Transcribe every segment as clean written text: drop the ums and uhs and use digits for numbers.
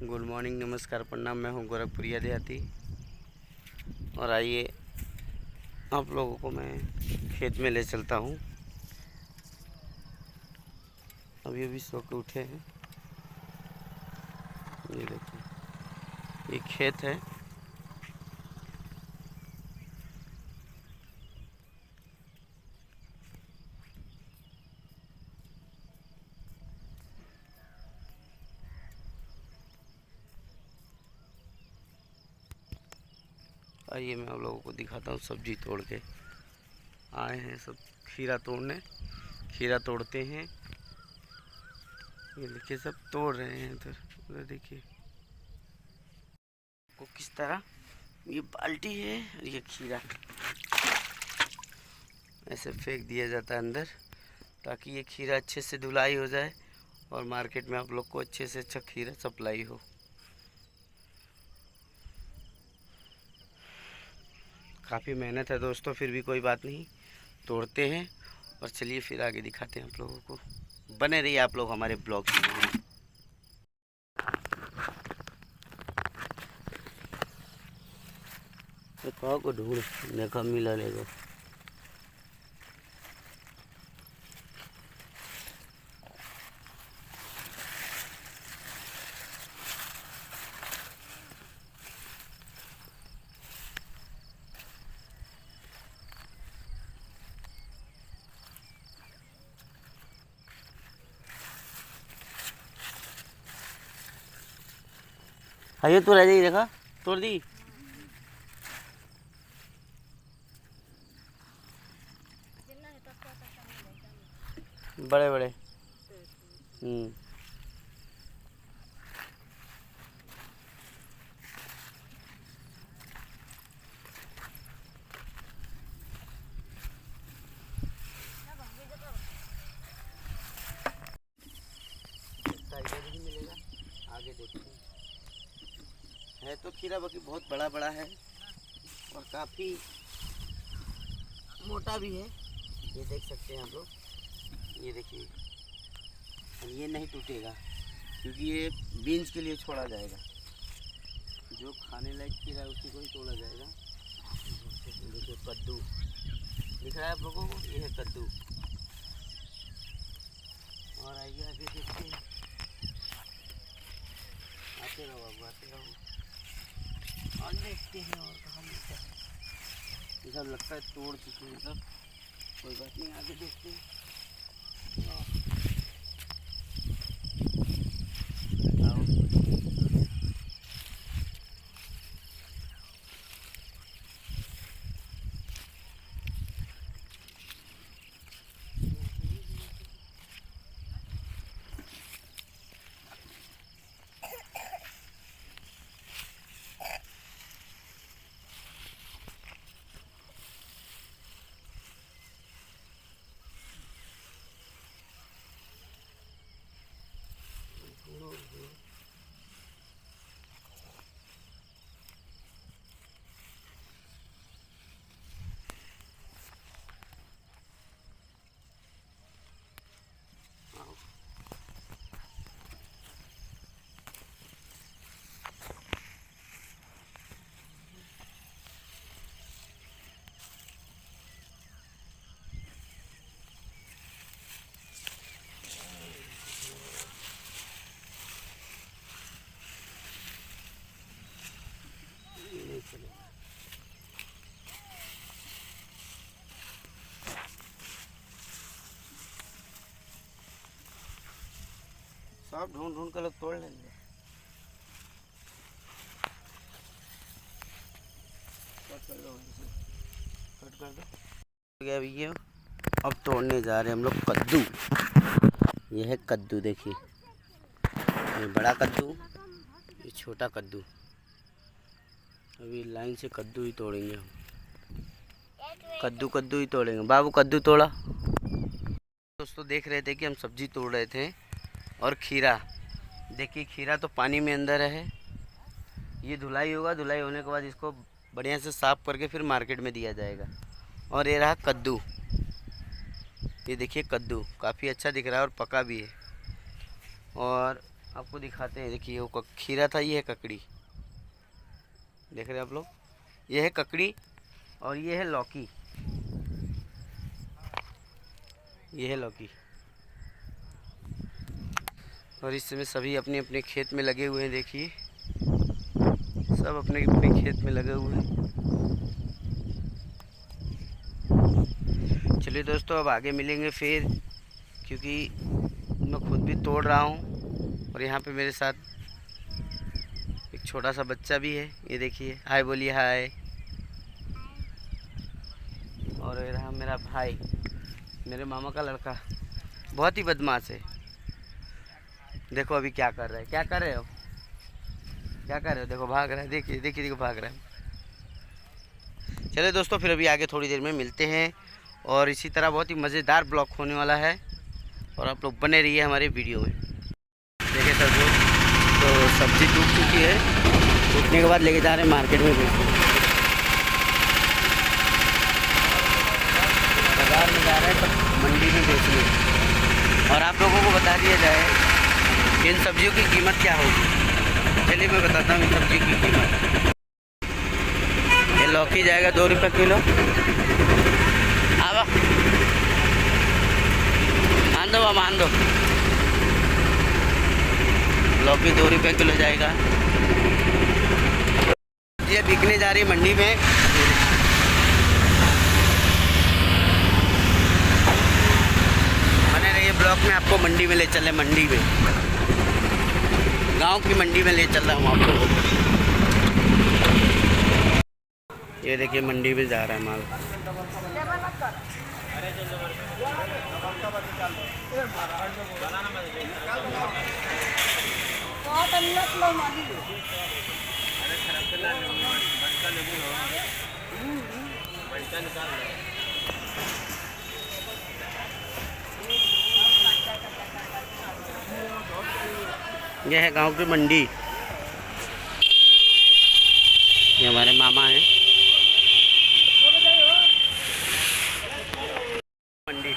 Good morning, नमस्कार, प्रणाम। मैं हूं गोरखपुरिया देहाती और आइए आप लोगों को मैं खेत में ले चलता हूं। अभी अभी सो के उठे हैं। ये देखिए, ये खेत है। आइए मैं आप लोगों को दिखाता हूँ। सब्जी तोड़ के आए हैं सब, खीरा तोड़ने। खीरा तोड़ते हैं। ये देखिए सब तोड़ रहे हैं। उधर देखिए को किस तरह, ये बाल्टी है और ये खीरा ऐसे फेंक दिया जाता है अंदर, ताकि ये खीरा अच्छे से धुलाई हो जाए और मार्केट में आप लोग को अच्छे से अच्छा खीरा सप्लाई हो। काफ़ी मेहनत है दोस्तों, फिर भी कोई बात नहीं, तोड़ते हैं। और चलिए फिर आगे दिखाते हैं आप लोगों को। बने रहिए आप लोग हमारे ब्लॉग में। कहाँ को ढूंढ देखा मिला लेगा। हाँ तो रह जाइए, देखा तोड़ दी। बड़े बड़े मिलेगा आगे देखते है। तो खीरा बाकी बहुत बड़ा बड़ा है और काफ़ी मोटा भी है। ये देख सकते हैं आप लोग। ये देखिए, ये नहीं टूटेगा क्योंकि ये बीन्स के लिए छोड़ा जाएगा। जो खाने लायक खीरा है उसी को ही तोड़ा जाएगा। देखिए कद्दू दिख रहा है आप लोगों को, ये है कद्दू। और आइए आगे देखते हैं। आते रहो बाबू, आते रहो और देखते हैं। और कहाँ मिलता है, ये सब लगता है तोड़ चुके हैं सब। कोई बात नहीं, आगे देखते हैं। सब ढूंढ ढूंढ कर लोग तोड़ लेंगे। कट कर दो। अभी ये अब तोड़ने जा रहे हैं हम लोग कद्दू। ये है कद्दू, देखिए ये बड़ा कद्दू, ये छोटा कद्दू। अभी लाइन से कद्दू ही तोड़ेंगे हम। कद्दू ही तोड़ेंगे। बाबू कद्दू तोड़ा। दोस्तों देख रहे थे कि हम सब्जी तोड़ रहे थे और खीरा, देखिए खीरा तो पानी में अंदर है। ये धुलाई होगा, धुलाई होने के बाद इसको बढ़िया से साफ़ करके फिर मार्केट में दिया जाएगा। और ये रहा कद्दू, ये देखिए कद्दू काफ़ी अच्छा दिख रहा है और पका भी है। और आपको दिखाते हैं। देखिए वो खीरा था, ये है ककड़ी, देख रहे हैं आप लोग, ये है ककड़ी और ये है लौकी, ये है लौकी। और इस समय सभी अपने अपने खेत में लगे हुए हैं। देखिए सब अपने अपने खेत में लगे हुए हैं। चलिए दोस्तों, अब आगे मिलेंगे फिर, क्योंकि मैं खुद भी तोड़ रहा हूँ और यहाँ पे मेरे साथ एक छोटा सा बच्चा भी है। ये देखिए, हाय बोलिए, हाय। और ये रहा मेरा भाई, मेरे मामा का लड़का, बहुत ही बदमाश है। देखो अभी क्या कर रहा है, क्या कर रहे हो, क्या कर रहे हो, देखो भाग रहा है, देखिए देखिए देखो भाग रहा है। चलिए दोस्तों, फिर अभी आगे थोड़ी देर में मिलते हैं और इसी तरह बहुत ही मज़ेदार ब्लॉग होने वाला है और आप लोग बने रहिए हमारे वीडियो में। देखिए सर, तो सब्ज़ी टूट चुकी है, टूटने के बाद लेके जा रहे हैं मार्केट में बेचने, बाज़ार में जा रहे हैं, तब मंडी में बेचने। और आप लोगों को बता दिया जाए इन सब्जियों की कीमत क्या होगी। चलिए मैं बताता हूँ इन सब्जी की कीमत। ये लौकी जाएगा 2 रुपये किलो। आवा मान दो, लौकी 2 रुपये किलो जाएगा। ये बिकने जा रही है मंडी में। बने रहिए ब्लॉक में, आपको मंडी में ले चले, मंडी में, गांव की मंडी में ले चल रहा हूँ आप लोगों को। ये देखिए मंडी में जा रहा है माल। यह है गांव की मंडी, ये हमारे मामा हैं। मंडी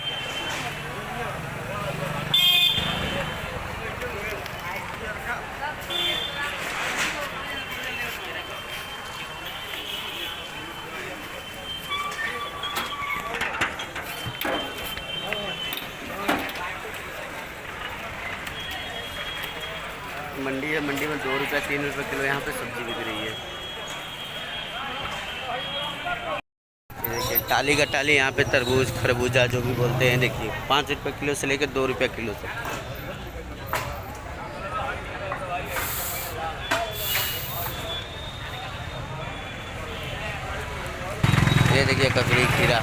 मंडी है, मंडी में 2 रुपये 3 रुपये किलो यहाँ पे सब्जी बिक रही है। ये देखिए टाली का टाली, यहाँ पे तरबूज खरबूजा जो भी बोलते हैं, देखिए 5 रुपये किलो से लेकर 2 रुपये किलो तक। ये देखिए ककड़ी खीरा,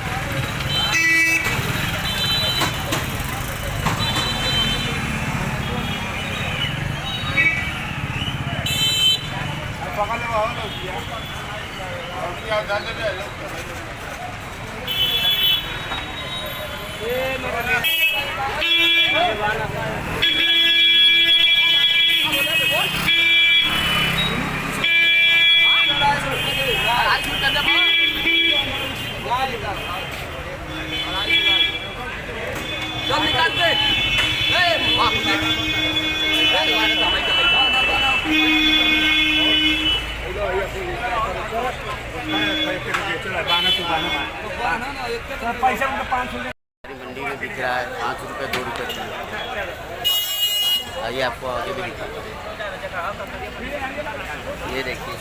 मंडी में बिक रहा है 5 रुपये 2 रुपये किलो। आइए आपको आगे भी दिखाता हूँ। ये देखिए,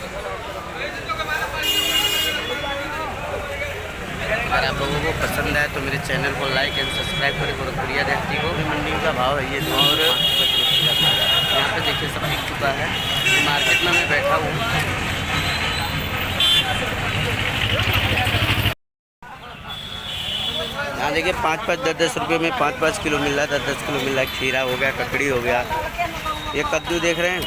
अगर आप लोगों को पसंद आए तो मेरे चैनल को लाइक एंड सब्सक्राइब करें। प्रिया देखती को भी मंडी का भाव है ये। और यहाँ पे देखिए सब बिक चुका है। मार्केट में मैं बैठा हूँ। यहाँ देखिए 5-5 10-10 रुपये में 5-5 किलो मिल रहा है, 10-10 किलो मिल रहा है। खीरा हो गया, ककड़ी हो गया, ये कद्दू देख रहे हैं,